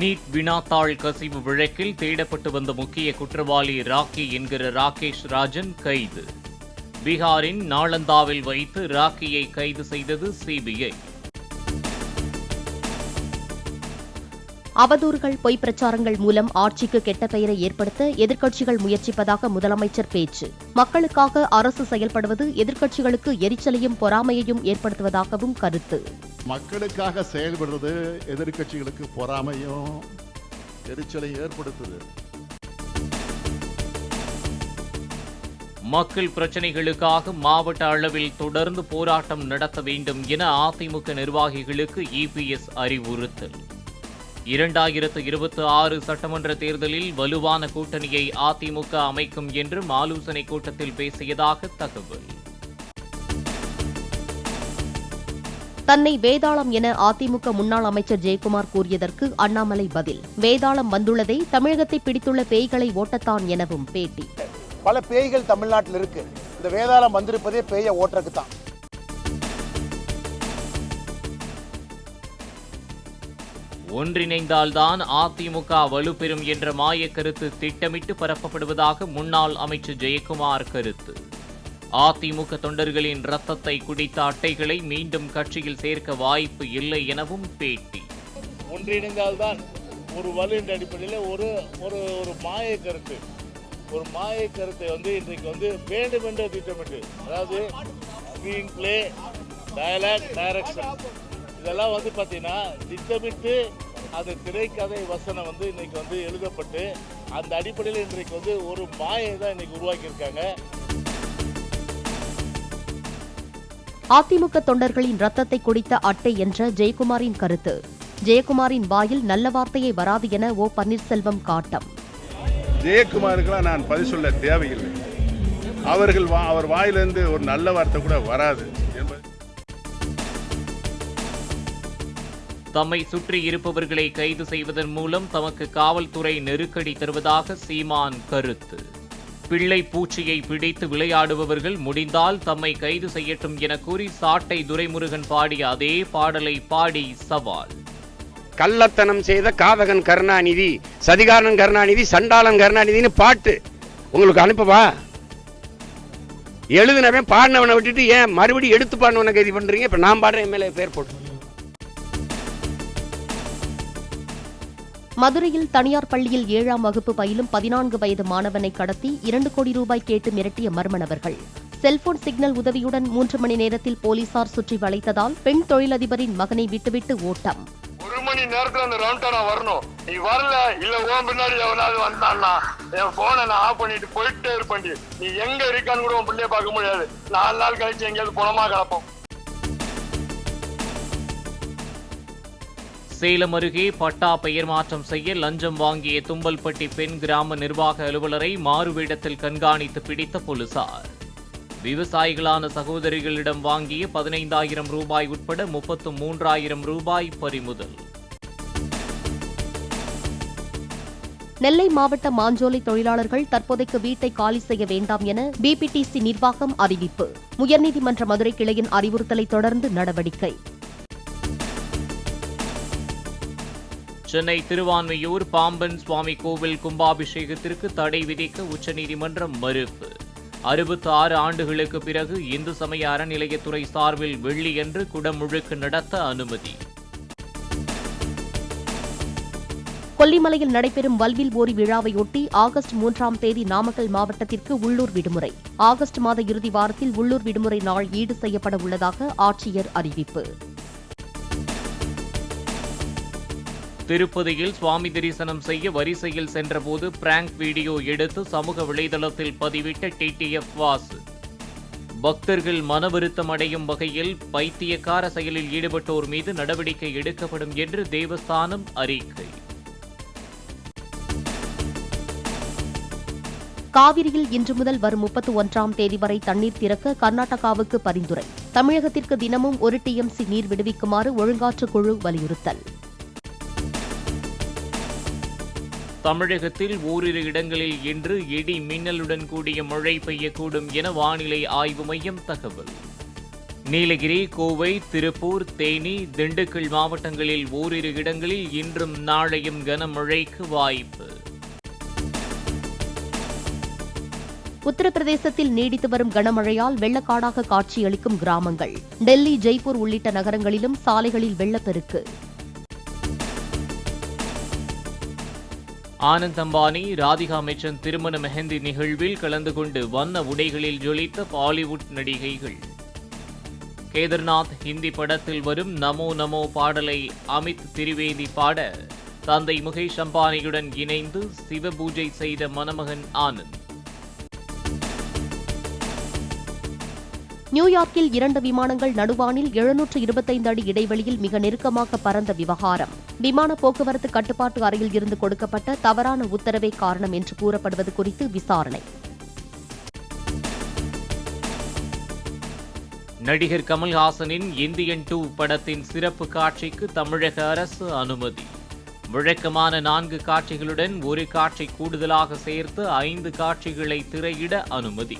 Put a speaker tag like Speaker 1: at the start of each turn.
Speaker 1: NEET வினாத்தாள் கசிவு வழக்கில் தேடப்பட்டு வந்த முக்கிய குற்றவாளி ராக்கி என்கிற ராகேஷ் ராஜன் கைது. பீகாரின் நாளந்தாவில் வைத்து ராக்கியை கைது செய்தது சிபிஐ.
Speaker 2: அவதூறுகள், பொய் பிரச்சாரங்கள் மூலம் ஆட்சிக்கு கெட்ட பெயரை ஏற்படுத்த எதிர்க்கட்சிகள் முயற்சிப்பதாக முதலமைச்சர் பேச்சு. மக்களுக்காக அரசு செயல்படுவது எதிர்க்கட்சிகளுக்கு எரிச்சலையும் பொறாமையையும் ஏற்படுத்துவதாகவும் கருத்து.
Speaker 3: மக்களுக்காக செயல்படுறது எதிர்க்கட்சிகளுக்கு பொறாமையும் எரிச்சலையும் ஏற்படுத்துது.
Speaker 1: மக்கள் பிரச்சினைகளுக்காக மாவட்ட அளவில் தொடர்ந்து போராட்டம் நடத்த வேண்டும் என அதிமுக நிர்வாகிகளுக்கு இபிஎஸ் அறிவுறுத்தல். 2026 சட்டமன்ற தேர்தலில் வலுவான கூட்டணியை அதிமுக அமைக்கும் என்று ஆலோசனைக் கூட்டத்தில் பேசியதாக தகவல்.
Speaker 2: தன்னை வேதாளம் என அதிமுக முன்னாள் அமைச்சர் ஜெயக்குமார் கூறியதற்கு அண்ணாமலை பதில். வேதாளம் வந்துள்ளதை தமிழகத்தை பிடித்துள்ள பேய்களை ஓட்டத்தான் எனவும் பேட்டி.
Speaker 4: பல பேய்கள் தமிழ்நாட்டில் இருக்கு. இந்த வேதாளம் வந்திருப்பதே பேயை ஓட்டுறதுக்கு தான்.
Speaker 1: ஒன்றிணைந்தால்தான் அதிமுக வலுப்பெறும் என்ற மாயக்கருத்து திட்டமிட்டு பரப்பப்படுவதாக முன்னாள் அமைச்சர் ஜெயக்குமார் கருத்து. அதிமுக தொண்டர்களின் ரத்தத்தை குடித்த அட்டைகளை மீண்டும் கட்சியில் சேர்க்க வாய்ப்பு இல்லை எனவும் பேட்டி.
Speaker 5: ஒன்றிணைந்தால்தான் ஒரு வலு என்ற அடிப்படையில் ஒரு மாயக்கருத்து, ஒரு மாயக்கருத்தை இன்றைக்கு வேண்டும் என்ற திட்டமிட்டு, அதாவது ஸ்கிரீன் பிளே, டயலாக், டைரக்ஷன் இதெல்லாம் பார்த்தீங்கன்னா திட்டமிட்டு அந்த திரைக்கதை வசனம் இன்னைக்கு எழுதப்பட்டு அந்த அடிப்படையில் இன்றைக்கு ஒரு மாயை தான் இன்னைக்கு உருவாக்கியிருக்காங்க.
Speaker 2: அதிமுக தொண்டர்களின் ரத்தத்தை குடித்த அட்டை என்ற ஜெயக்குமாரின் கருத்து. ஜெயக்குமாரின் வாயில் நல்ல வார்த்தையே வராது என ஓ பன்னீர்செல்வம் காட்டம்.
Speaker 3: ஜெயக்குமாருக்கெல்லாம் நான் பதில் சொல்ல தேவையில்லை. அவர் வாயிலிருந்து ஒரு நல்ல வார்த்தை கூட வராது என்பது.
Speaker 1: தம்மை சுற்றி இருப்பவர்களை கைது செய்வதன் மூலம் தமக்கு காவல்துறை நெருக்கடி தருவதாக சீமான் கருத்து. பிள்ளை பூச்சியை பிடித்து விளையாடுபவர்கள் முடிந்தால் தம்மை கைது செய்யட்டும் என கூறி சாட்டை துரைமுருகன் பாடிய அதே பாடலை பாடி சவால்.
Speaker 6: கள்ளத்தனம் செய்த காதகன் கருணாநிதி, சதிகாரன் கருணாநிதி, சண்டாளன் கருணாநிதினு பாட்டு உங்களுக்கு அனுப்பவா? எழுதினவன் பாடினவனை விட்டுட்டு ஏன் மறுபடியும் எடுத்து பாடினவனை கைது பண்றீங்க? இப்ப நான் பாடுறேன், எம்எல்ஏ பேர் போட்டு.
Speaker 2: மதுரையில் தனியார் பள்ளியில் 7ஆம் வகுப்பு பயிலும் 14 வயது மாணவனை கடத்தி 2 கோடி ரூபாய் கேட்டு மிரட்டிய மர்ம நபர்கள். செல்போன் சிக்னல் உதவியுடன் 3 மணி நேரத்தில் போலீசார் சுற்றி வளைத்ததால் பெண் தொழிலதிபரின் மகனை விட்டுவிட்டு ஓட்டம்.
Speaker 7: 1 மணி நேரத்துல அந்த ரவுண்டா வரணும். நீ வரல, இல்ல உன் பின்னாடி எவனாவது வந்தான்னா என் போனை நான் ஆஃப் பண்ணிட்டு போயிட்டே இருப்பேன். நீ எங்க இருக்கான்னு கூட உன் பிள்ளைய பார்க்க முடியாது. 4 நாள் கழிச்சு எங்கேயாவது பணமா கிடப்போம்.
Speaker 1: சேலம் அருகே பட்டா பெயர் மாற்றம் செய்ய லஞ்சம் வாங்கிய தும்பல்பட்டி பெண் கிராம நிர்வாக அலுவலரை மாறுவேடத்தில் கண்காணித்து பிடித்த போலீசார். விவசாயிகளான சகோதரிகளிடம் வாங்கிய 15,000 ரூபாய் உட்பட 33,000 ரூபாய் பறிமுதல்.
Speaker 2: நெல்லை மாவட்ட மாஞ்சோலை தொழிலாளர்கள் தற்போதைக்கு வீட்டை காலி செய்ய வேண்டாம் என பிபிடிசி நிர்வாகம் அறிவிப்பு. உயர்நீதிமன்ற மதுரை கிளையின் அறிவுறுத்தலை தொடர்ந்து நடவடிக்கை.
Speaker 1: சென்னை திருவான்மையூர் பாம்பன் சுவாமி கோவில் கும்பாபிஷேகத்திற்கு தடை விதிக்க உச்சநீதிமன்றம் மறுப்பு. 66 ஆண்டுகளுக்கு பிறகு இந்து சமய அறநிலையத்துறை சார்பில் வெள்ளியன்று குடமுழுக்கு நடத்த அனுமதி.
Speaker 2: கொல்லிமலையில் நடைபெறும் வல்வில் ஓரி விழாவையொட்டி ஆகஸ்ட் 3ஆம் தேதி நாமக்கல் மாவட்டத்திற்கு உள்ளூர் விடுமுறை. ஆகஸ்ட் மாத இறுதி வாரத்தில் உள்ளூர் விடுமுறை நாள் ஈடு செய்யப்பட உள்ளதாக ஆட்சியர் அறிவிப்பு.
Speaker 1: திருப்பதியில் சுவாமி தரிசனம் செய்ய வரிசையில் சென்றபோது பிராங்க் வீடியோ எடுத்து சமூக வலைதளத்தில் பதிவிட்ட டிடிஎஃப் வாசு. பக்தர்கள் மனவருத்தம் அடையும் வகையில் பைத்தியக்கார செயலில் ஈடுபட்டோர் மீது நடவடிக்கை எடுக்கப்படும் என்று தேவஸ்தானம் அறிக்கை.
Speaker 2: காவிரியில் இன்று முதல் வரும் 31ஆம் தேதி வரை தண்ணீர் திறக்க கர்நாடகாவுக்கு பரிந்துரை. தமிழகத்திற்கு தினமும் 1 டிஎம்சி நீர் விடுவிக்குமாறு ஒழுங்காற்றுக் குழு வலியுறுத்தல்.
Speaker 1: தமிழகத்தில் ஓரிரு இடங்களில் இன்று இடி மின்னலுடன் கூடிய மழை பெய்யக்கூடும் என வானிலை ஆய்வு மையம் தகவல். நீலகிரி, கோவை, திருப்பூர், தேனி, திண்டுக்கல் மாவட்டங்களில் ஓரிரு இடங்களில் இன்றும் நாளையும் கனமழைக்கு வாய்ப்பு.
Speaker 2: உத்தரப்பிரதேசத்தில் நீடித்து வரும் கனமழையால் வெள்ளக்காடாக காட்சியளிக்கும் கிராமங்கள். டெல்லி, ஜெய்ப்பூர் உள்ளிட்ட நகரங்களிலும் சாலைகளில் வெள்ளப்பெருக்கு.
Speaker 1: ஆனந்த் அம்பானி, ராதிகா மெச்சன் திருமண மெஹந்தி நிகழ்வில் கலந்து கொண்டு வண்ண உடைகளில் ஜொலித்த பாலிவுட் நடிகைகள். கேதர்நாத் ஹிந்தி படத்தில் வரும் நமோ நமோ பாடலை அமித் திரிவேதி பாட தந்தை முகேஷ் அம்பானியுடன் இணைந்து சிவபூஜை செய்த மணமகன் ஆனந்த்.
Speaker 2: நியூயார்க்கில் 2 விமானங்கள் நடுவானில் 725 அடி இடைவெளியில் மிக நெருக்கமாக பறந்த விவகாரம். விமான போக்குவரத்து கட்டுப்பாட்டு அறையில் இருந்து கொடுக்கப்பட்ட தவறான உத்தரவே காரணம் என்று கூறப்படுவது குறித்து விசாரணை.
Speaker 1: நடிகர் கமல்ஹாசனின் இந்தியன் 2 படத்தின் சிறப்பு காட்சிக்கு தமிழக அரசு அனுமதி. வழக்கமான 4 காட்சிகளுடன் ஒரு காட்சி கூடுதலாக சேர்த்து 5 காட்சிகளை திரையிட அனுமதி.